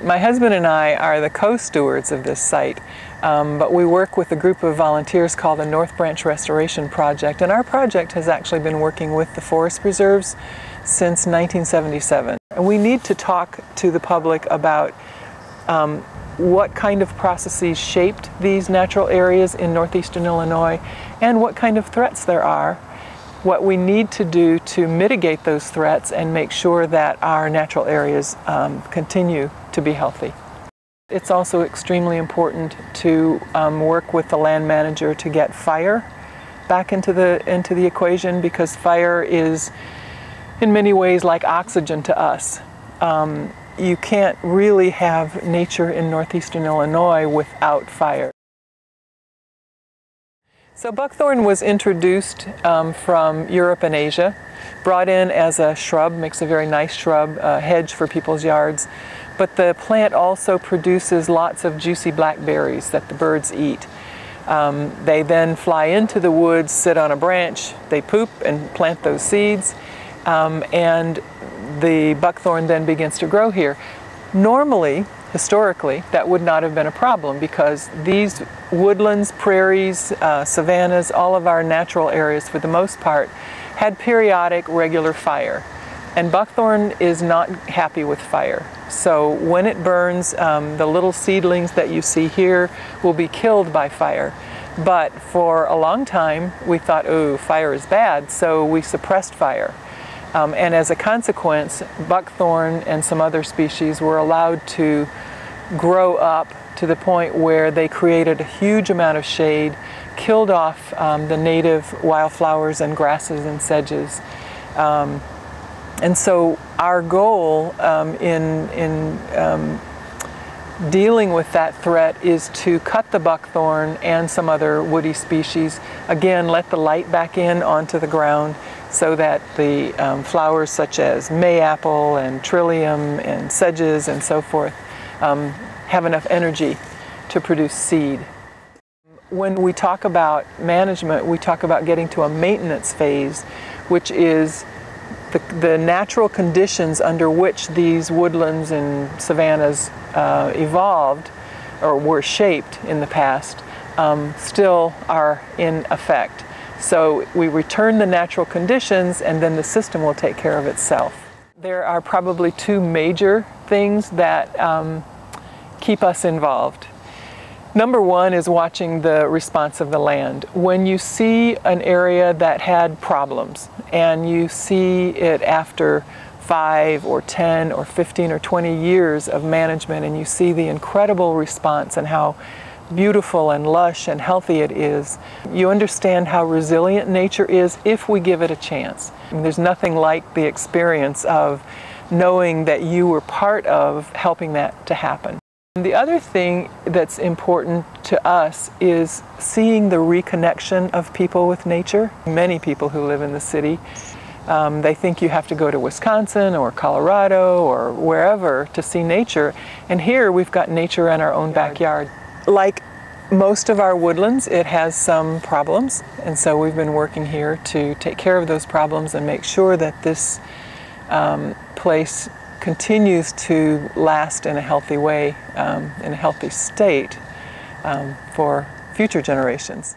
My husband and I are the co-stewards of this site, but we work with a group of volunteers called the North Branch Restoration Project, and our project has actually been working with the forest preserves since 1977. And we need to talk to the public about what kind of processes shaped these natural areas in northeastern Illinois and what kind of threats there are, what we need to do to mitigate those threats and make sure that our natural areas continue to be healthy. It's also extremely important to work with the land manager to get fire back into the equation, because fire is in many ways like oxygen to us. You can't really have nature in northeastern Illinois without fire. So buckthorn was introduced from Europe and Asia, brought in as a shrub, makes a very nice shrub, hedge for people's yards. But the plant also produces lots of juicy blackberries that the birds eat. They then fly into the woods, sit on a branch, they poop and plant those seeds, and the buckthorn then begins to grow here. Normally, historically, that would not have been a problem, because these woodlands, prairies, savannas, all of our natural areas for the most part had periodic regular fire. And buckthorn is not happy with fire. So when it burns, the little seedlings that you see here will be killed by fire. But for a long time we thought, oh, fire is bad, so we suppressed fire. And as a consequence, buckthorn and some other species were allowed to grow up to the point where they created a huge amount of shade, killed off the native wildflowers and grasses and sedges. And so our goal in dealing with that threat is to cut the buckthorn and some other woody species. Again, let the light back in onto the ground so that the flowers such as mayapple and trillium and sedges and so forth have enough energy to produce seed. When we talk about management, we talk about getting to a maintenance phase, which is the natural conditions under which these woodlands and savannas evolved or were shaped in the past still are in effect. So we return the natural conditions and then the system will take care of itself. There are probably two major things that keep us involved. Number one is watching the response of the land. When you see an area that had problems and you see it after 5 or 10 or 15 or 20 years of management, and you see the incredible response and how beautiful and lush and healthy it is, you understand how resilient nature is if we give it a chance. And there's nothing like the experience of knowing that you were part of helping that to happen. The other thing that's important to us is seeing the reconnection of people with nature. Many people who live in the city, they think you have to go to Wisconsin or Colorado or wherever to see nature. And here we've got nature in our own backyard. Like most of our woodlands, it has some problems. And so we've been working here to take care of those problems and make sure that this place continues to last in a healthy way, in a healthy state for future generations.